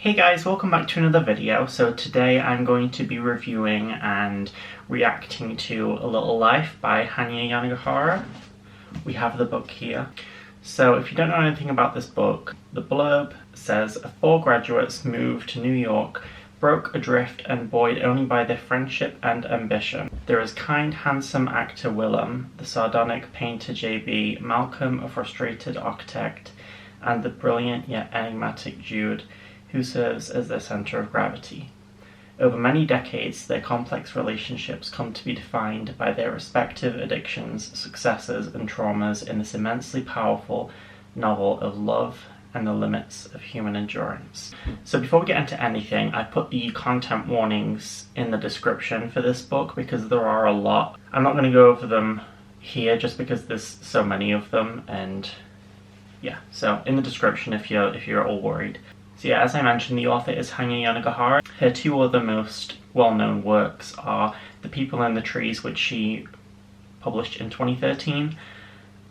Hey guys, welcome back to another video. So today I'm going to be reviewing and reacting to A Little Life by Hanya Yanagihara. We have the book here. So if you don't know anything about this book, the blurb says, "Four graduates moved to New York, broke adrift and buoyed only by their friendship and ambition. There is kind, handsome actor Willem, the sardonic painter JB, Malcolm, a frustrated architect, and the brilliant yet enigmatic Jude, who serves as their center of gravity. Over many decades, their complex relationships come to be defined by their respective addictions, successes, and traumas in this immensely powerful novel of love and the limits of human endurance." So before we get into anything, I put the content warnings in the description for this book because there are a lot. I'm not going to go over them here just because there's so many of them, and yeah, so in the description if you're all worried. So yeah, as I mentioned, the author is Hanya Yanagihara. Her two other most well-known works are The People in the Trees, which she published in 2013,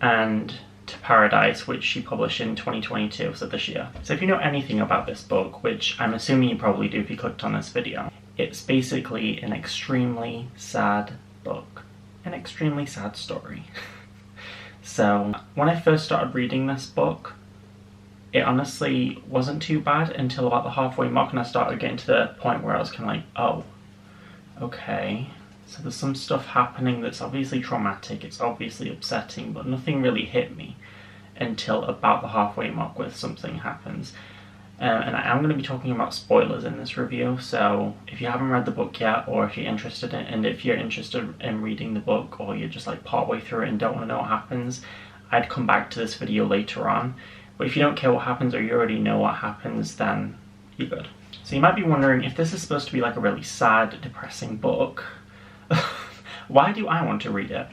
and To Paradise, which she published in 2022, so this year. So if you know anything about this book, which I'm assuming you probably do if you clicked on this video, it's basically an extremely sad book. An extremely sad story. So when I first started reading this book, it honestly wasn't too bad until about the halfway mark, and I started getting to the point where I was kind of like, oh, okay, so there's some stuff happening that's obviously traumatic, it's obviously upsetting, but nothing really hit me until about the halfway mark where something happens. And I am going to be talking about spoilers in this review, so if you haven't read the book yet, or if you're interested in, and if you're interested in reading the book, or you're just like partway through it and don't want to know what happens, I'd come back to this video later on. But if you don't care what happens, or you already know what happens, then you're good. So you might be wondering, if this is supposed to be like a really sad, depressing book, why do I want to read it?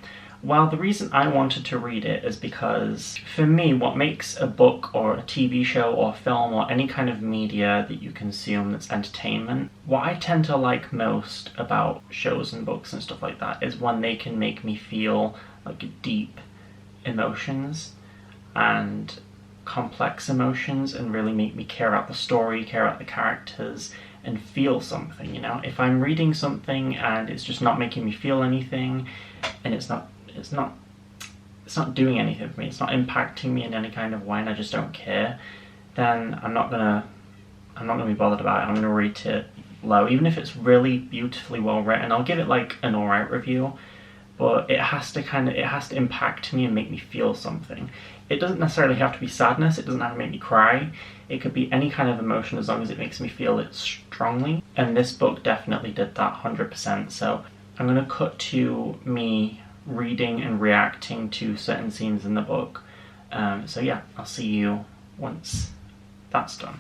Well, the reason I wanted to read it is because, for me, what makes a book or a TV show or film or any kind of media that you consume that's entertainment, what I tend to like most about shows and books and stuff like that is when they can make me feel like deep emotions and complex emotions and really make me care about the story, care about the characters, and feel something, you know? If I'm reading something and it's just not making me feel anything, and it's not doing anything for me, it's not impacting me in any kind of way, and I just don't care, then I'm not gonna be bothered about it. I'm gonna rate it low, even if it's really beautifully well written. I'll give it like an alright review, but it has to impact me and make me feel something. It doesn't necessarily have to be sadness, it doesn't have to make me cry. It could be any kind of emotion as long as it makes me feel it strongly. And this book definitely did that 100%. So I'm gonna cut to me reading and reacting to certain scenes in the book. So yeah, I'll see you once that's done.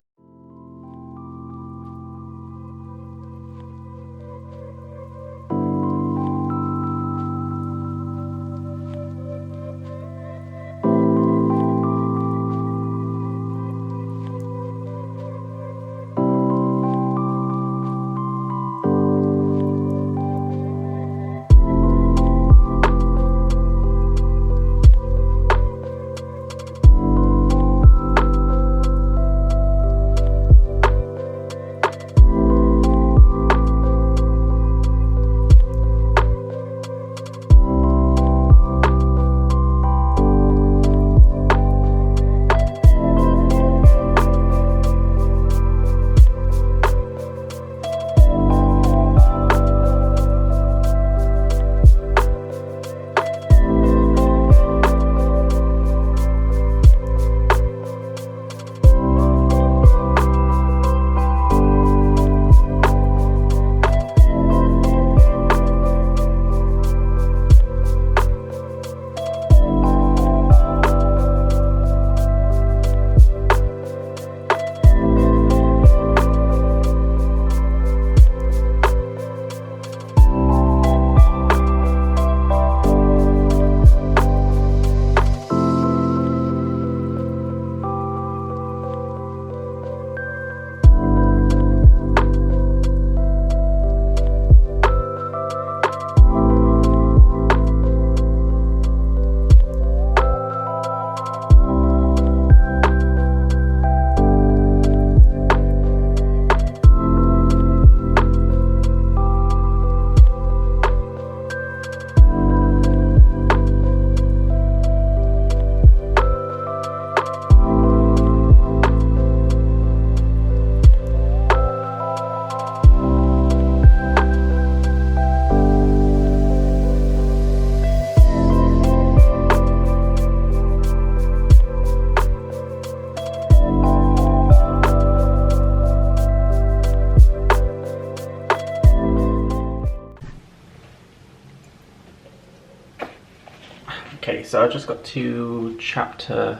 so I just got to chapter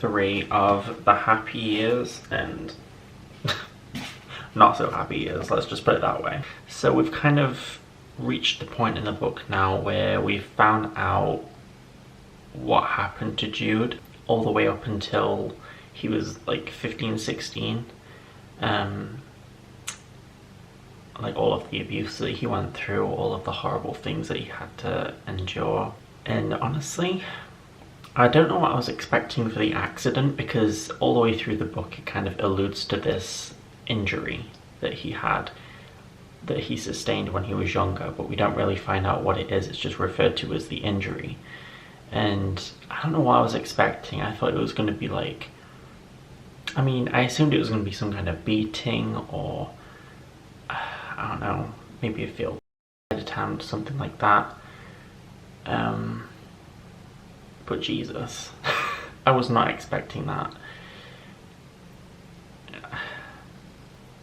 3 of the happy years and not so happy years, let's just put it that way. So we've kind of reached the point in the book now where we've found out what happened to Jude all the way up until he was like 15, 16. Like all of the abuse that he went through, all of the horrible things that he had to endure. And honestly, I don't know what I was expecting for the accident, because all the way through the book it kind of alludes to this injury that he had, that he sustained when he was younger, but we don't really find out what it is. It's just referred to as the injury. And I don't know what I was expecting. I thought it was going to be like, I mean, I assumed it was going to be some kind of beating, or I don't know, maybe a field attempt, something like that. But Jesus, I was not expecting that.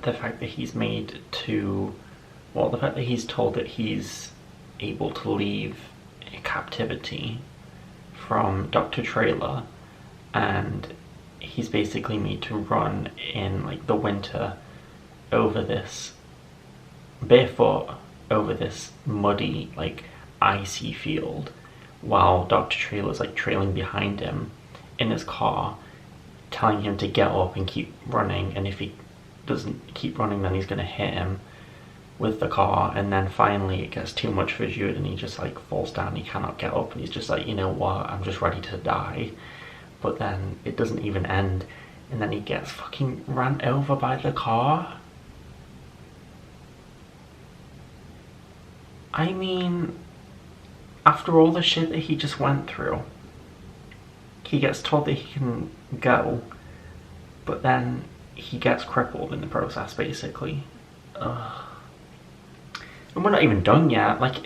The fact that he's made to, well, the fact that he's told that he's able to leave captivity from Dr. Trailer, and he's basically made to run in like the winter over this, barefoot over this muddy, like icy field, while Dr. Trailer's like trailing behind him in his car, telling him to get up and keep running, and if he doesn't keep running then he's gonna hit him with the car. And then finally it gets too much for Jude and he just like falls down, he cannot get up, and he's just like, you know what, I'm just ready to die. But then it doesn't even end, and then he gets fucking ran over by the car. I mean, after all the shit that he just went through, he gets told that he can go, but then he gets crippled in the process, basically. Ugh. And we're not even done yet, like...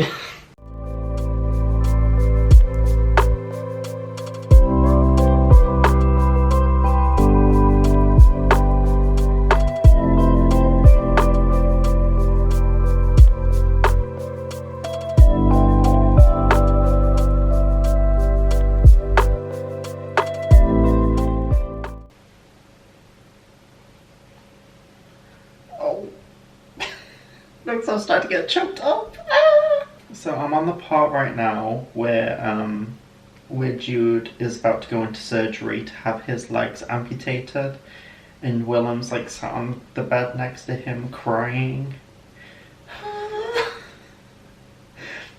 I'm starting to get choked up. Ah! So I'm on the part right now where Jude is about to go into surgery to have his legs amputated, and Willem's like sat on the bed next to him crying.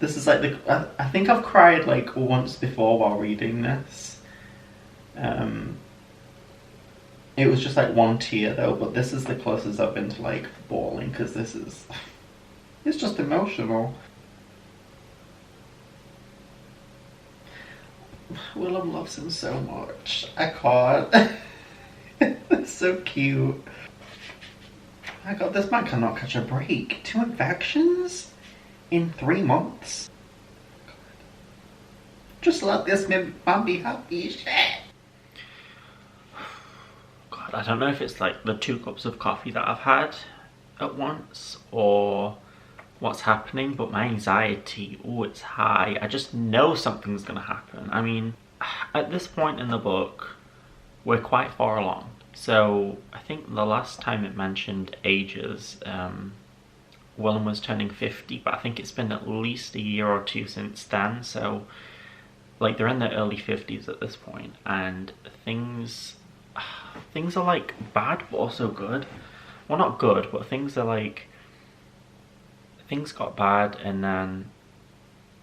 This is like I think I've cried like once before while reading this. It was just like one tear though, but this is the closest I've been to like bawling, because this is... it's just emotional. Willem loves him so much. I can't. It's so cute. My god, this man cannot catch a break. 2 infections in 3 months. Just let this man be happy. Shit. God, I don't know if it's like the 2 cups of coffee that I've had at once, or what's happening, but my anxiety, oh, it's high. I just know something's gonna happen. I mean, at this point in the book, we're quite far along. So I think the last time it mentioned ages, Willem was turning 50, but I think it's been at least a year or 2 since then. So like they're in their early 50s at this point, and things are like bad but also good. Well, not good, but things are like, things got bad and then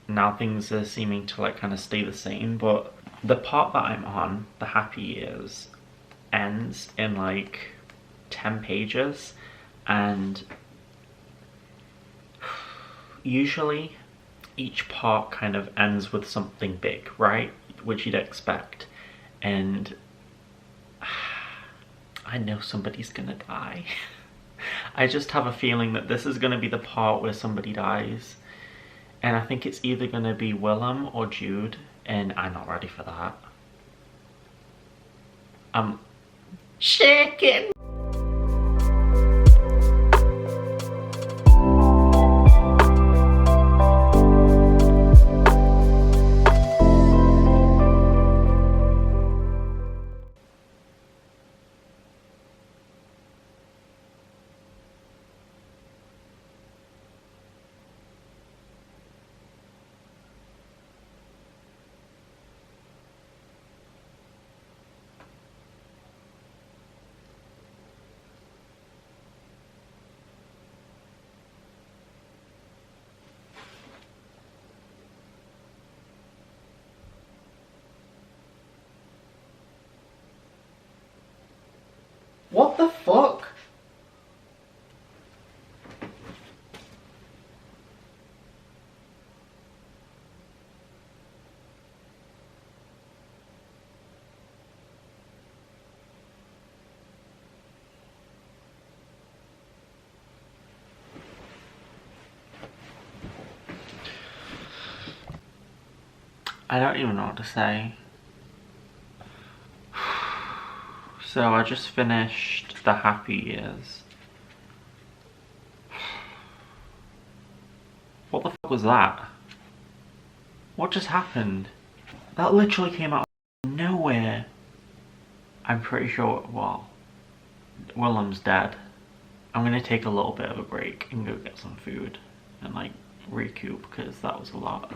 now things are seeming to like kind of stay the same. But the part that I'm on, the happy years, ends in like 10 pages, and usually each part kind of ends with something big, right? Which you'd expect. And I know somebody's gonna die. I just have a feeling that this is going to be the part where somebody dies, and I think it's either going to be Willem or Jude, and I'm not ready for that. I'm shaking. What the fuck? I don't even know what to say. So I just finished The Happy Years. What the fuck was that? What just happened? That literally came out of nowhere. I'm pretty sure, well, Willem's dead. I'm gonna take a little bit of a break and go get some food and like recoup because that was a lot.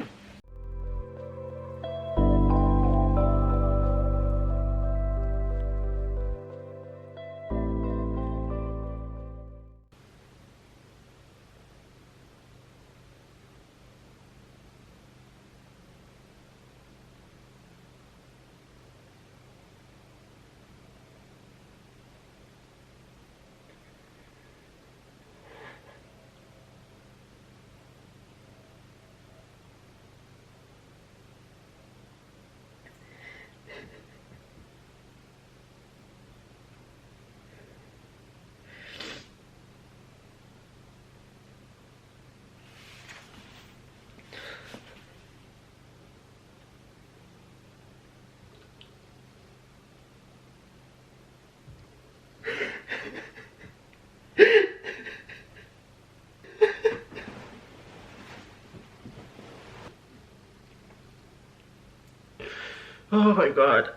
Oh my god.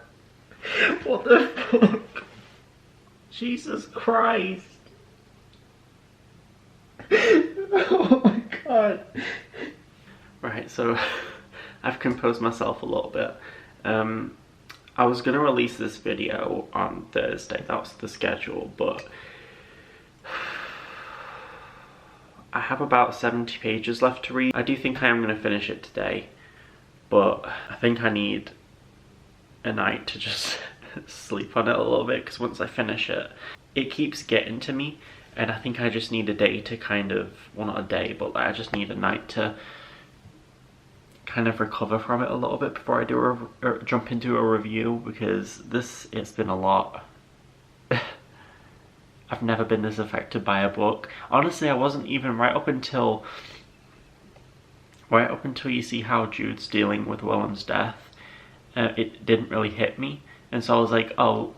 What the fuck? Jesus Christ. Oh my god. Right, so I've composed myself a little bit. I was gonna release this video on Thursday, that was the schedule, but I have about 70 pages left to read. I do think I am gonna finish it today, but I think I need a night to just sleep on it a little bit, because once I finish it, it keeps getting to me, and I think I just need a day to kind of, well not a day, but I just need a night to kind of recover from it a little bit before I do jump into a review, because it's been a lot. I've never been this affected by a book. Honestly, I wasn't even right up until you see how Jude's dealing with Willem's death. It didn't really hit me, and so I was like, oh,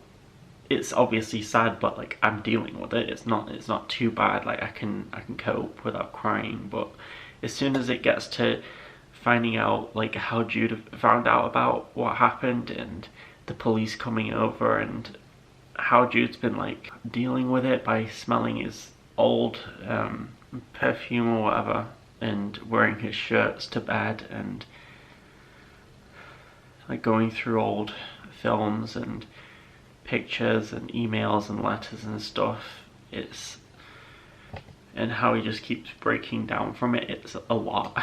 it's obviously sad, but like I'm dealing with it. It's not too bad. Like I can cope without crying. But as soon as it gets to finding out like how Jude found out about what happened and the police coming over and how Jude's been like dealing with it by smelling his old perfume or whatever and wearing his shirts to bed and like going through old films and pictures and emails and letters and stuff, and how he just keeps breaking down from it, it's a lot.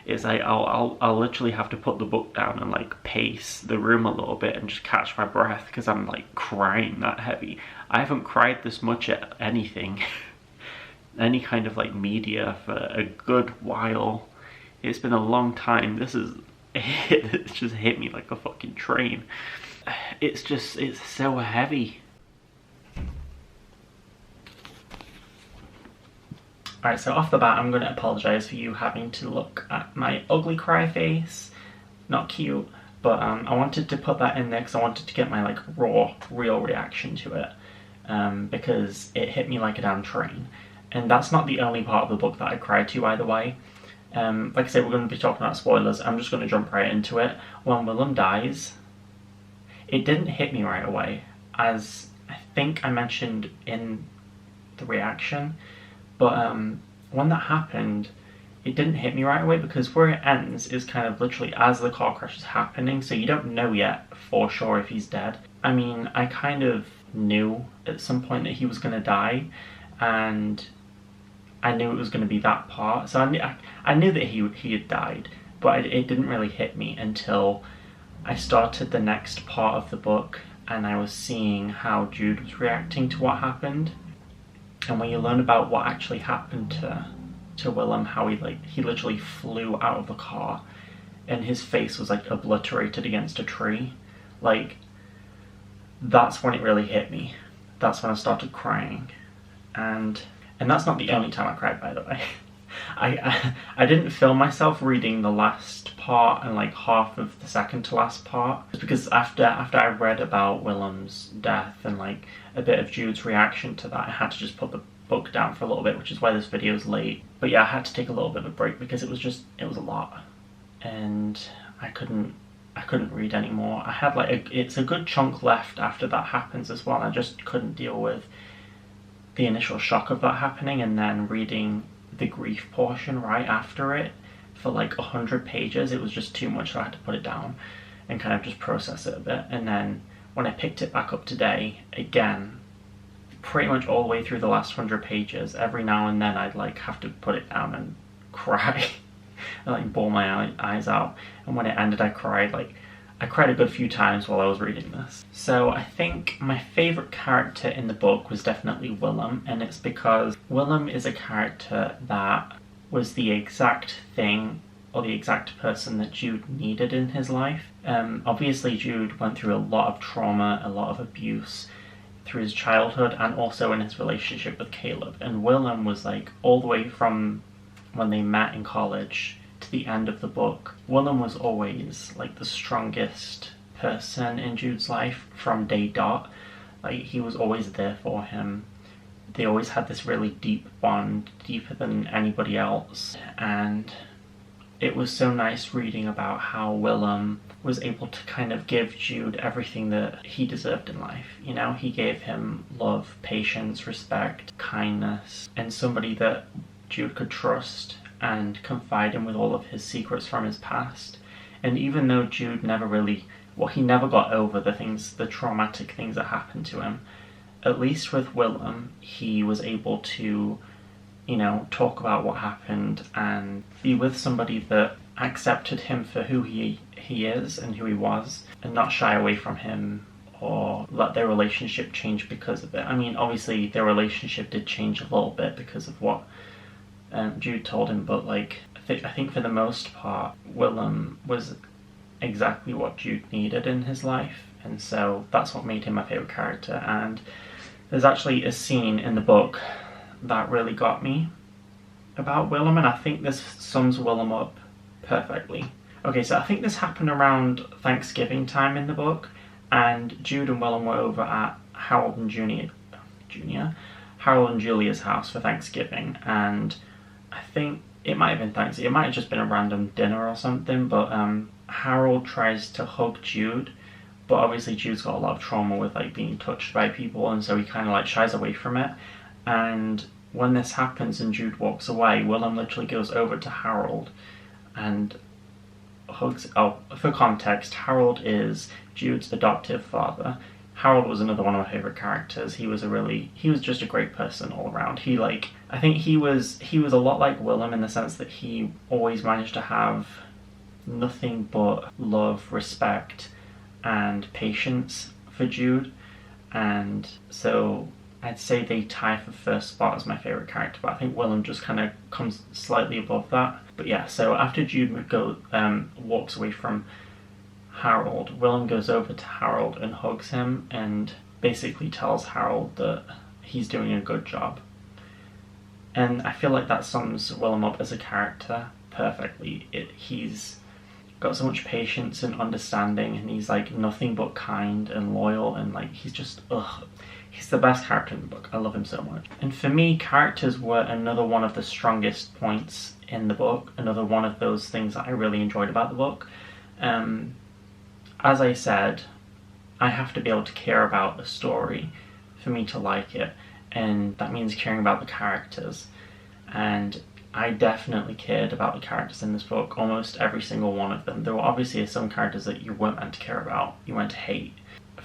It's like I'll literally have to put the book down and like pace the room a little bit and just catch my breath because I'm like crying that heavy. I haven't cried this much at anything, any kind of like media for a good while. It's been a long time. It's just hit me like a fucking train. It's so heavy. Alright, so off the bat, I'm going to apologise for you having to look at my ugly cry face. Not cute, but I wanted to put that in there because I wanted to get my like raw, real reaction to it. Because it hit me like a damn train. And that's not the only part of the book that I cried to, either way. Like I said, we're going to be talking about spoilers. I'm just going to jump right into it. When Willem dies, it didn't hit me right away, as I think I mentioned in the reaction. But when that happened, it didn't hit me right away because where it ends is kind of literally as the car crash is happening, so you don't know yet for sure if he's dead. I mean, I kind of knew at some point that he was going to die, and I knew it was going to be that part, so I knew that he had died, but it didn't really hit me until I started the next part of the book, and I was seeing how Jude was reacting to what happened. And when you learn about what actually happened to Willem, how he literally flew out of the car and his face was like obliterated against a tree, like, that's when it really hit me. That's when I started crying. And that's not the only time I cried, by the way. I didn't film myself reading the last part and like half of the second to last part, because after I read about Willem's death and like a bit of Jude's reaction to that, I had to just put the book down for a little bit, which is why this video is late. But yeah, I had to take a little bit of a break because it was a lot, and I couldn't read anymore. I had it's a good chunk left after that happens as well, and I just couldn't deal with the initial shock of that happening and then reading the grief portion right after it for like 100 pages. It was just too much, so I had to put it down and kind of just process it a bit. And then when I picked it back up today, again, pretty much all the way through the last 100 pages, every now and then I'd like have to put it down and cry and like bawl my eyes out. And when it ended, I cried a good few times while I was reading this. So I think my favourite character in the book was definitely Willem, and it's because Willem is a character that was the exact thing or the exact person that Jude needed in his life. Obviously Jude went through a lot of trauma, a lot of abuse through his childhood and also in his relationship with Caleb, and Willem was like all the way from when they met in college to the end of the book. Willem was always like the strongest person in Jude's life from day dot. Like, he was always there for him. They always had this really deep bond, deeper than anybody else, and it was so nice reading about how Willem was able to kind of give Jude everything that he deserved in life. You know, he gave him love, patience, respect, kindness, and somebody that Jude could trust and confide in with all of his secrets from his past. And even though Jude never got over the traumatic things that happened to him, at least with Willem, he was able to, you know, talk about what happened and be with somebody that accepted him for who he is and who he was, and not shy away from him or let their relationship change because of it. I mean, obviously their relationship did change a little bit because of what Jude told him, but like I think for the most part Willem was exactly what Jude needed in his life, and so that's what made him my favourite character. And there's actually a scene in the book that really got me about Willem, and I think this sums Willem up perfectly. Okay, so I think this happened around Thanksgiving time in the book, and Jude and Willem were over at Harold and Julia's house for Thanksgiving, and I think it might have been Thanksgiving, it might have just been a random dinner or something, but Harold tries to hug Jude, but obviously Jude's got a lot of trauma with like being touched by people, and so he kind of like shies away from it. And when this happens and Jude walks away, Willem literally goes over to Harold and hugs. Oh, for context, Harold is Jude's adoptive father. Harold was another one of my favourite characters. He was just a great person all around. I think he was a lot like Willem in the sense that he always managed to have nothing but love, respect, and patience for Jude. And so I'd say they tie for first spot as my favourite character, but I think Willem just kind of comes slightly above that. But yeah, so after Jude walks away from Harold, Willem goes over to Harold and hugs him and basically tells Harold that he's doing a good job. And I feel like that sums Willem up as a character perfectly. He's got so much patience and understanding, and he's like nothing but kind and loyal, and like he's just he's the best character in the book. I love him so much. And for me, characters were another one of the strongest points in the book, another one of those things that I really enjoyed about the book. As I said, I have to be able to care about the story for me to like it, and that means caring about the characters. And I definitely cared about the characters in this book, almost every single one of them. There were obviously some characters that you weren't meant to care about, you weren't to hate.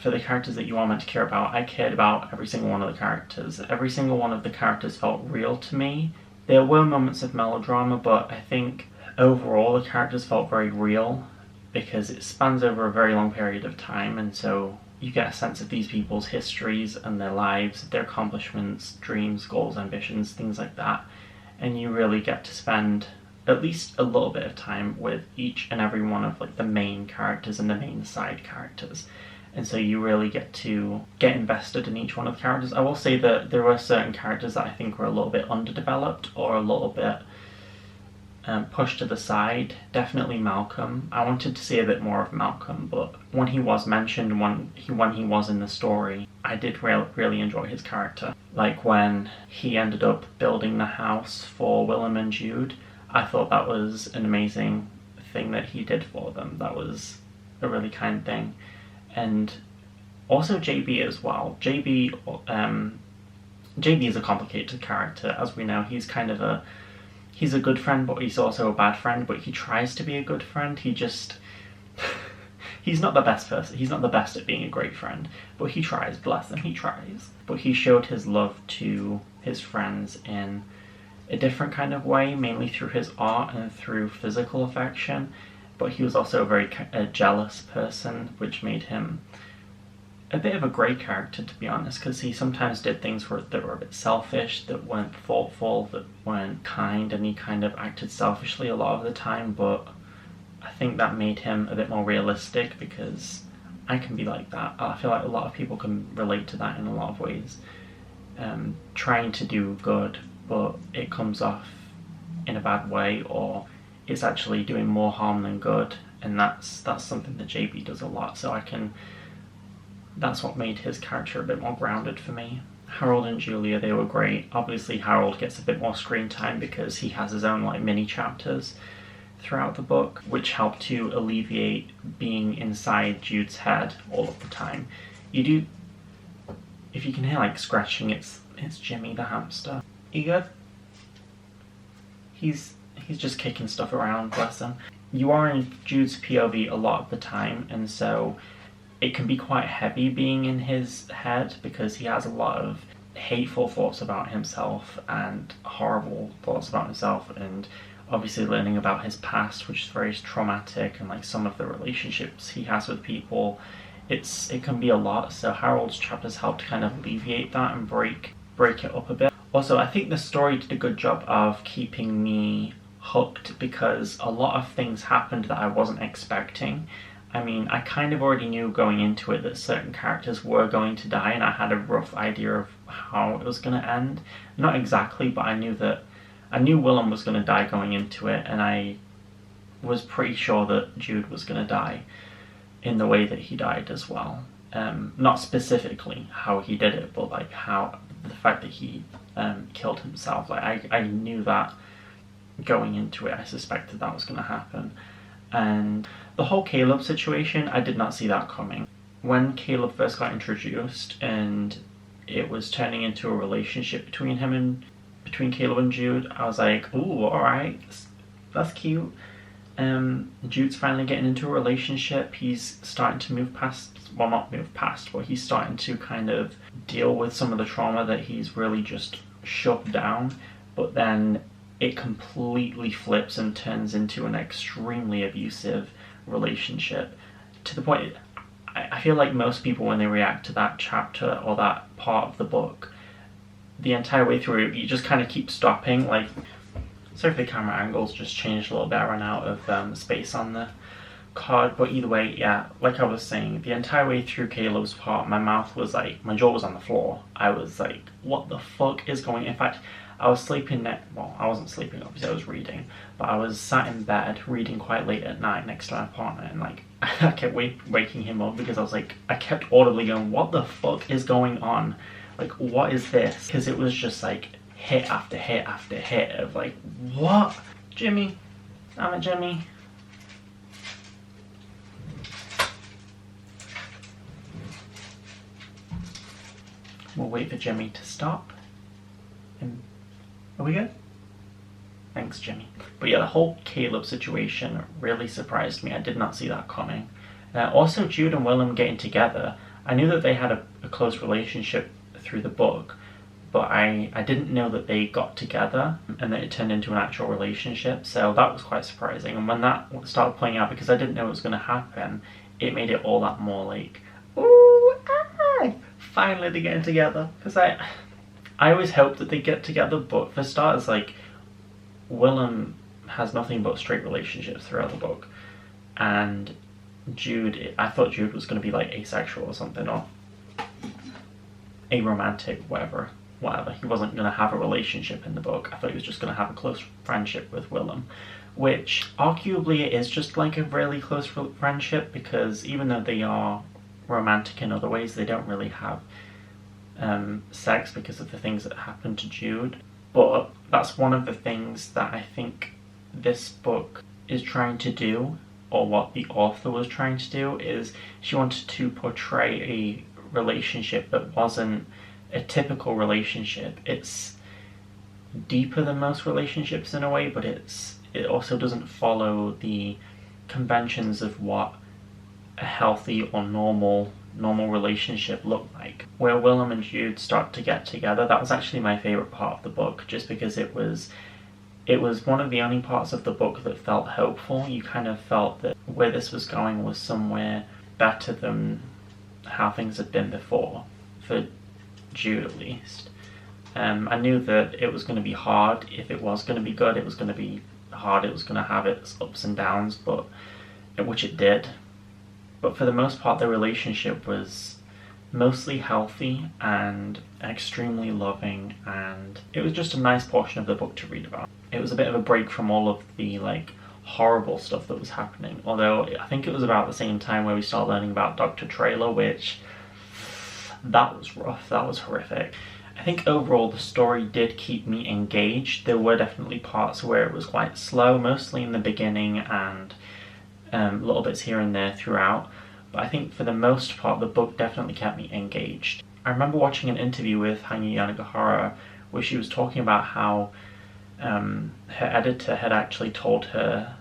For the characters that you are meant to care about, I cared about every single one of the characters. Every single one of the characters felt real to me. There were moments of melodrama, but I think overall the characters felt very real, because it spans over a very long period of time, and so you get a sense of these people's histories and their lives, their accomplishments, dreams, goals, ambitions, things like that. And you really get to spend at least a little bit of time with each and every one of like the main characters and the main side characters. And so you really get to get invested in each one of the characters. I will say that there were certain characters that I think were a little bit underdeveloped or a little bit pushed to the side. Definitely Malcolm. I wanted to see a bit more of Malcolm, but when he was mentioned, when he was in the story, I did really enjoy his character. Like when he ended up building the house for Willem and Jude, I thought that was an amazing thing that he did for them. That was a really kind thing. And also JB as well. JB is a complicated character, as we know. He's kind of he's a good friend, but he's also a bad friend, but he tries to be a good friend. He's not the best person. He's not the best at being a great friend, but he tries, bless him, he tries. But he showed his love to his friends in a different kind of way, mainly through his art and through physical affection. But he was also a very jealous person, which made him a bit of a grey character, to be honest, because he sometimes did things that were a bit selfish, that weren't thoughtful, that weren't kind, and he kind of acted selfishly a lot of the time. But I think that made him a bit more realistic, because I can be like that. I feel like a lot of people can relate to that in a lot of ways. Trying to do good, but it comes off in a bad way, or it's actually doing more harm than good, and that's something that JB does a lot. So that's what made his character a bit more grounded for me. Harold and Julia, they were great. Obviously Harold gets a bit more screen time because he has his own like mini chapters throughout the book, which help to alleviate being inside Jude's head all of the time. You do, if you can hear like scratching, it's Jimmy the hamster. You good? He's just kicking stuff around, bless him. You are in Jude's POV a lot of the time, and so it can be quite heavy being in his head, because he has a lot of hateful thoughts about himself and horrible thoughts about himself, and obviously learning about his past, which is very traumatic, and like some of the relationships he has with people. It can be a lot, so Harold's chapters help to kind of alleviate that and break it up a bit. Also, I think the story did a good job of keeping me hooked, because a lot of things happened that I wasn't expecting. I mean, I kind of already knew going into it that certain characters were going to die, and I had a rough idea of how it was going to end. Not exactly, but I knew Willem was going to die going into it, and I was pretty sure that Jude was going to die in the way that he died as well. Not specifically how he did it, but like the fact that he killed himself. Like I knew that going into it. I suspected that was going to happen. And the whole Caleb situation, I did not see that coming. When Caleb first got introduced and it was turning into a relationship between Caleb and Jude, I was like, ooh, alright, that's cute. Jude's finally getting into a relationship. He's starting to move past, well, not move past, but he's starting to kind of deal with some of the trauma that he's really just shoved down. But then it completely flips and turns into an extremely abusive relationship, to the point I feel like most people, when they react to that chapter or that part of the book, the entire way through you just kind of keep stopping. Like, sorry if the camera angles just changed a little bit. I ran out of space on the card, but either way, yeah, like I was saying, the entire way through Caleb's part, my jaw was on the floor. I was like, what the fuck is going on? In fact, I was sleeping well, I wasn't sleeping, obviously I was reading, but I was sat in bed reading quite late at night next to my partner, and like I kept waking him up, because I kept audibly going, what the fuck is going on? Like, what is this? Because it was just like hit after hit after hit of like, what? Jimmy, damn it, Jimmy. We'll wait for Jimmy to stop. And are we good? Thanks, Jimmy. But yeah, the whole Caleb situation really surprised me. I did not see that coming. Also, Jude and Willem getting together. I knew that they had a close relationship through the book, but I didn't know that they got together and that it turned into an actual relationship. So that was quite surprising. And when that started playing out, because I didn't know it was going to happen, it made it all that more like, ooh, finally they're getting together. Because I always hoped that they'd get together, but for starters, like, Willem has nothing but straight relationships throughout the book. And Jude, I thought Jude was going to be like asexual or something, or aromantic, whatever. He wasn't going to have a relationship in the book. I thought he was just going to have a close friendship with Willem, which arguably is just like a really close friendship, because even though they are romantic in other ways, they don't really have sex because of the things that happened to Jude. But that's one of the things that I think this book is trying to do, or what the author was trying to do, is she wanted to portray a relationship that wasn't a typical relationship. It's deeper than most relationships in a way, but it also doesn't follow the conventions of what a healthy or normal relationship looked like. Where Willem and Jude start to get together, that was actually my favourite part of the book, just because it was one of the only parts of the book that felt hopeful. You kind of felt that where this was going was somewhere better than how things had been before, for Jude at least. I knew that it was going to be hard. If it was going to be good, it was going to be hard. It was going to have its ups and downs, but which it did. But for the most part, the relationship was mostly healthy and extremely loving, and it was just a nice portion of the book to read about. It was a bit of a break from all of the like horrible stuff that was happening, although I think it was about the same time where we started learning about Dr. Trailer, which that was rough, that was horrific. I think overall the story did keep me engaged. There were definitely parts where it was quite slow, mostly in the beginning, and little bits here and there throughout, but I think for the most part the book definitely kept me engaged. I remember watching an interview with Hanya Yanagihara where she was talking about how her editor had actually told her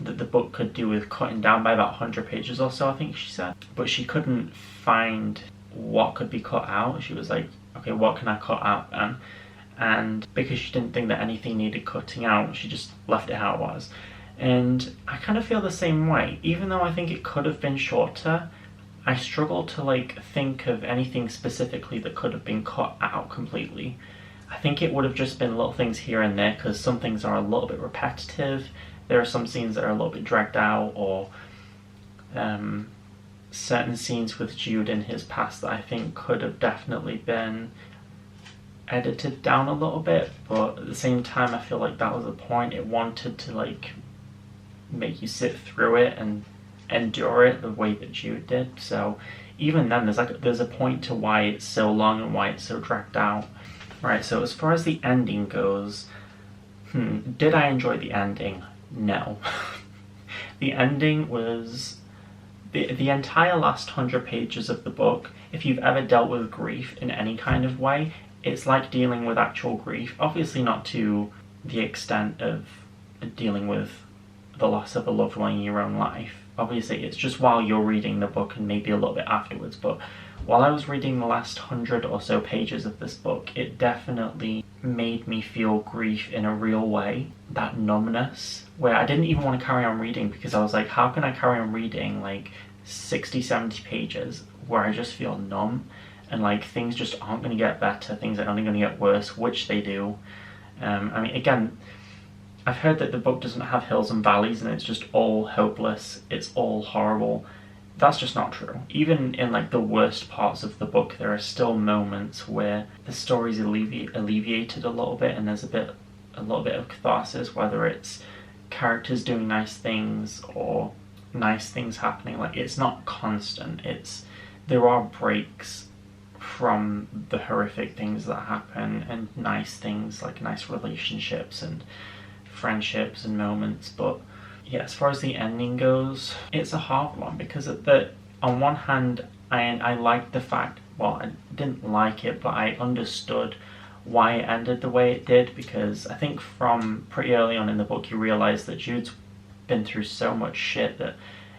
that the book could do with cutting down by about 100 pages or so, I think she said, but she couldn't find what could be cut out. She was like, okay, what can I cut out then? And because she didn't think that anything needed cutting out, she just left it how it was. And I kind of feel the same way. Even though I think it could have been shorter, I struggle to like think of anything specifically that could have been cut out completely. I think it would have just been little things here and there, because some things are a little bit repetitive. There are some scenes that are a little bit dragged out, or certain scenes with Jude in his past that I think could have definitely been edited down a little bit, but at the same time I feel like that was the point. It wanted to like make you sit through it and endure it the way that Jude did. So even then there's a point to why it's so long and why it's so dragged out. Right, so as far as the ending goes, did I enjoy the ending? No. The ending was the entire last 100 pages of the book. If you've ever dealt with grief in any kind of way, it's like dealing with actual grief. Obviously not to the extent of dealing with the loss of a loved one in your own life. Obviously it's just while you're reading the book and maybe a little bit afterwards, but while I was reading the last 100 or so pages of this book, it definitely made me feel grief in a real way. That numbness, where I didn't even want to carry on reading, because I was like, how can I carry on reading like 60, 70 pages where I just feel numb, and like things just aren't going to get better, things are only going to get worse, which they do. I mean, again, I've heard that the book doesn't have hills and valleys and it's just all hopeless, it's all horrible. That's just not true. Even in like the worst parts of the book, there are still moments where the story's alleviated a little bit, and there's a little bit of catharsis, whether it's characters doing nice things or nice things happening. Like, it's not constant. There are breaks from the horrific things that happen, and nice things like nice relationships and friendships and moments. But yeah, as far as the ending goes, it's a hard one, because on one hand I liked the fact, well, I didn't like it, but I understood why it ended the way it did, because I think from pretty early on in the book you realise that Jude's been through so much shit that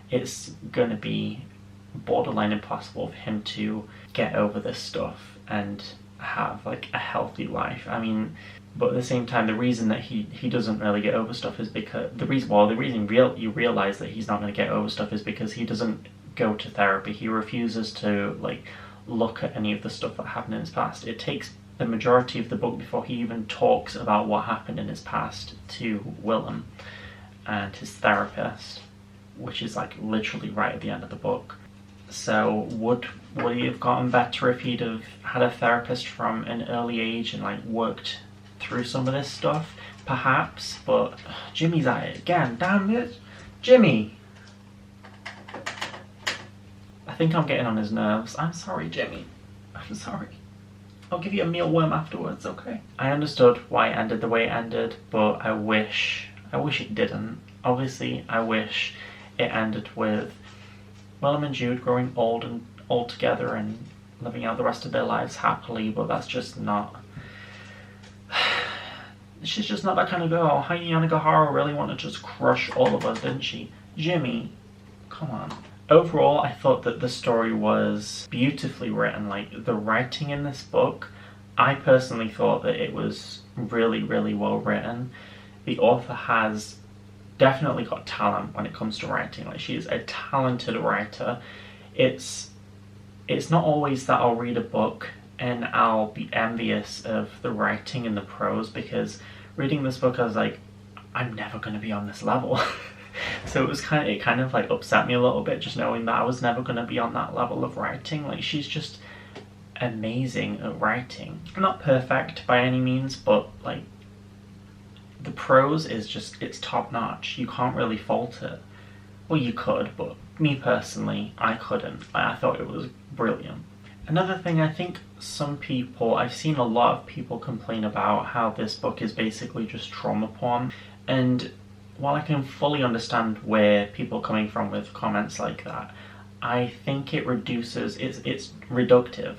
it's going to be borderline impossible for him to get over this stuff and have like a healthy life. I mean, but at the same time, the reason that he doesn't really get over stuff is because you realise that he's not going to get over stuff is because he doesn't go to therapy. He refuses to like look at any of the stuff that happened in his past. It takes the majority of the book before he even talks about what happened in his past to Willem and his therapist, which is like literally right at the end of the book. So would he have gotten better if he'd have had a therapist from an early age and like worked through some of this stuff? Perhaps, but Jimmy's at it again. Damn it, Jimmy! I think I'm getting on his nerves. I'm sorry, Jimmy. I'm sorry. I'll give you a mealworm afterwards, okay? I understood why it ended the way it ended, but I wish it didn't. Obviously, I wish it ended with Willem and Jude growing old together and living out the rest of their lives happily, but that's just not... She's just not that kind of girl. Hanya Yanagihara really wanted to just crush all of us, didn't she? Jimmy, come on. Overall, I thought that the story was beautifully written. Like, the writing in this book, I personally thought that it was really, really well written. The author has definitely got talent when it comes to writing. Like, she is a talented writer. It's not always that I'll read a book and I'll be envious of the writing and the prose, because reading this book I was like, I'm never going to be on this level. So it kind of like upset me a little bit, just knowing that I was never going to be on that level of writing. Like, she's just amazing at writing. Not perfect by any means, but like the prose is just, it's top notch. You can't really fault it. Well, you could, but me personally, I couldn't. I thought it was brilliant. Another thing, I think I've seen a lot of people complain about how this book is basically just trauma porn, and while I can fully understand where people are coming from with comments like that, I think it reduces, it's reductive.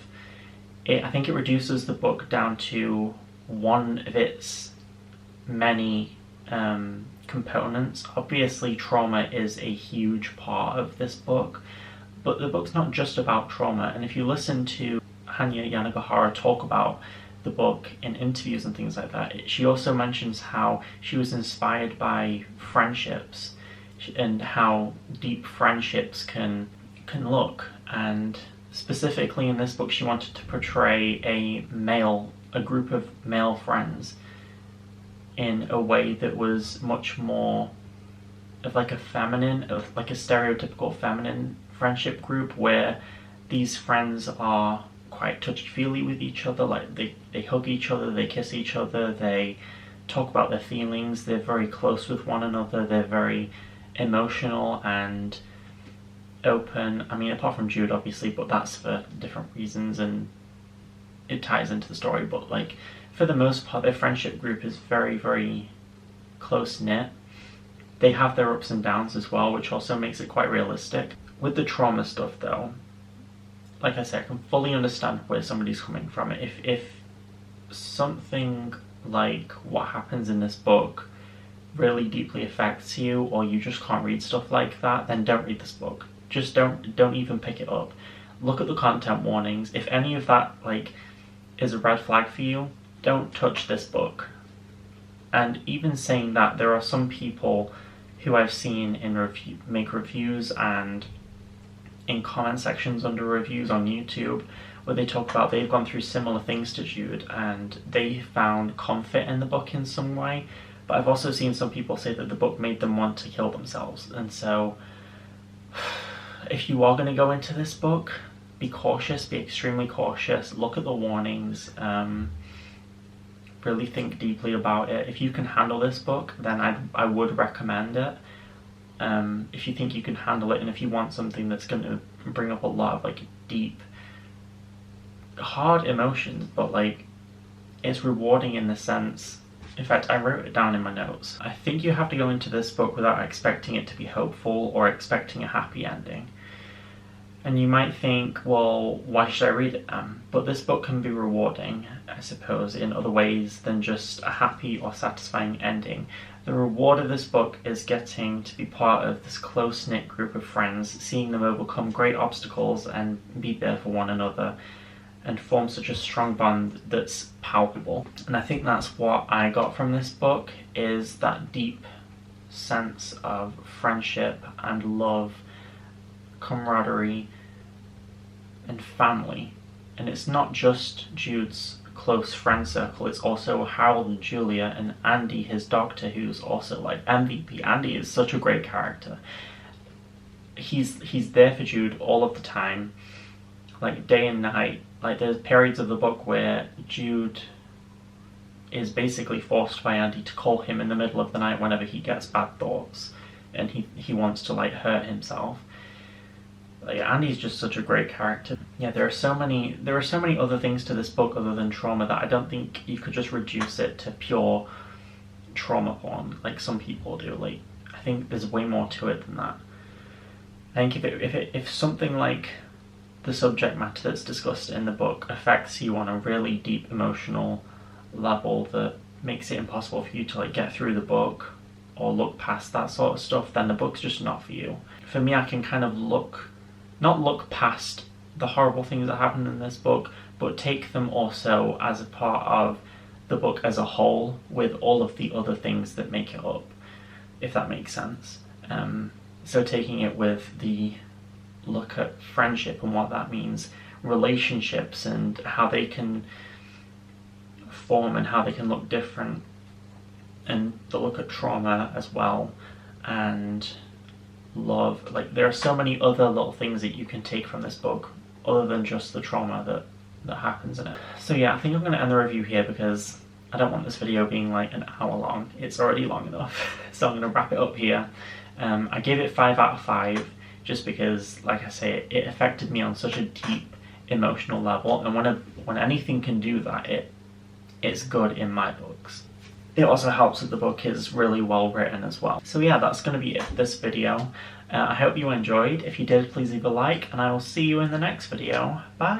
I think it reduces the book down to one of its many components. Obviously, trauma is a huge part of this book, but the book's not just about trauma. And if you listen to Hanya Yanagihara talk about the book in interviews and things like that, she also mentions how she was inspired by friendships and how deep friendships can look. And specifically in this book, she wanted to portray a group of male friends in a way that was much more of like a stereotypical feminine friendship group, where these friends are quite touchy-feely with each other. Like, they hug each other, they kiss each other, they talk about their feelings, they're very close with one another, they're very emotional and open. I mean, apart from Jude, obviously, but that's for different reasons and it ties into the story. But like, for the most part, their friendship group is very, very close-knit. They have their ups and downs as well, which also makes it quite realistic. With the trauma stuff though, like I said, I can fully understand where somebody's coming from. If something like what happens in this book really deeply affects you, or you just can't read stuff like that, then don't read this book. Just don't even pick it up. Look at the content warnings. If any of that like is a red flag for you, don't touch this book. And even saying that, there are some people who I've seen make reviews and in comment sections under reviews on YouTube, where they talk about they've gone through similar things to Jude and they found comfort in the book in some way. But I've also seen some people say that the book made them want to kill themselves. And so if you are going to go into this book, be cautious, be extremely cautious, look at the warnings, really think deeply about it. If you can handle this book, then I would recommend it. If you think you can handle it, and if you want something that's going to bring up a lot of like deep, hard emotions, but like it's rewarding in the sense. In fact, I wrote it down in my notes. I think you have to go into this book without expecting it to be hopeful or expecting a happy ending. And you might think, well, why should I read it then? But this book can be rewarding, I suppose, in other ways than just a happy or satisfying ending. The reward of this book is getting to be part of this close-knit group of friends, seeing them overcome great obstacles and be there for one another, and form such a strong bond that's palpable. And I think that's what I got from this book, is that deep sense of friendship and love, camaraderie, and family And it's not just Jude's close friend circle, it's also Harold and Julia and Andy, his doctor, who's also like MVP. Andy is such a great character. He's there for Jude all of the time, like day and night. Like there's periods of the book where Jude is basically forced by Andy to call him in the middle of the night whenever he gets bad thoughts and he wants to like hurt himself. Like, Andy's just such a great character. Yeah, there are so many other things to this book other than trauma that I don't think you could just reduce it to pure trauma porn like some people do. Like, I think there's way more to it than that. I think if something like the subject matter that's discussed in the book affects you on a really deep emotional level that makes it impossible for you to like get through the book or look past that sort of stuff, then the book's just not for you. For me, I can kind of not look past the horrible things that happen in this book, but take them also as a part of the book as a whole with all of the other things that make it up, if that makes sense. So taking it with the look at friendship and what that means, relationships and how they can form and how they can look different, and the look at trauma as well, and love. Like, there are so many other little things that you can take from this book other than just the trauma that happens in it. So yeah, I think I'm going to end the review here because I don't want this video being like an hour long. It's already long enough. So I'm going to wrap it up here. I gave it 5 out of 5 just because, like I say, it affected me on such a deep emotional level, and when anything can do that, it's good in my books. It also helps that the book is really well written as well. So yeah, that's going to be it for this video. I hope you enjoyed. If you did, please leave a like, and I will see you in the next video. Bye!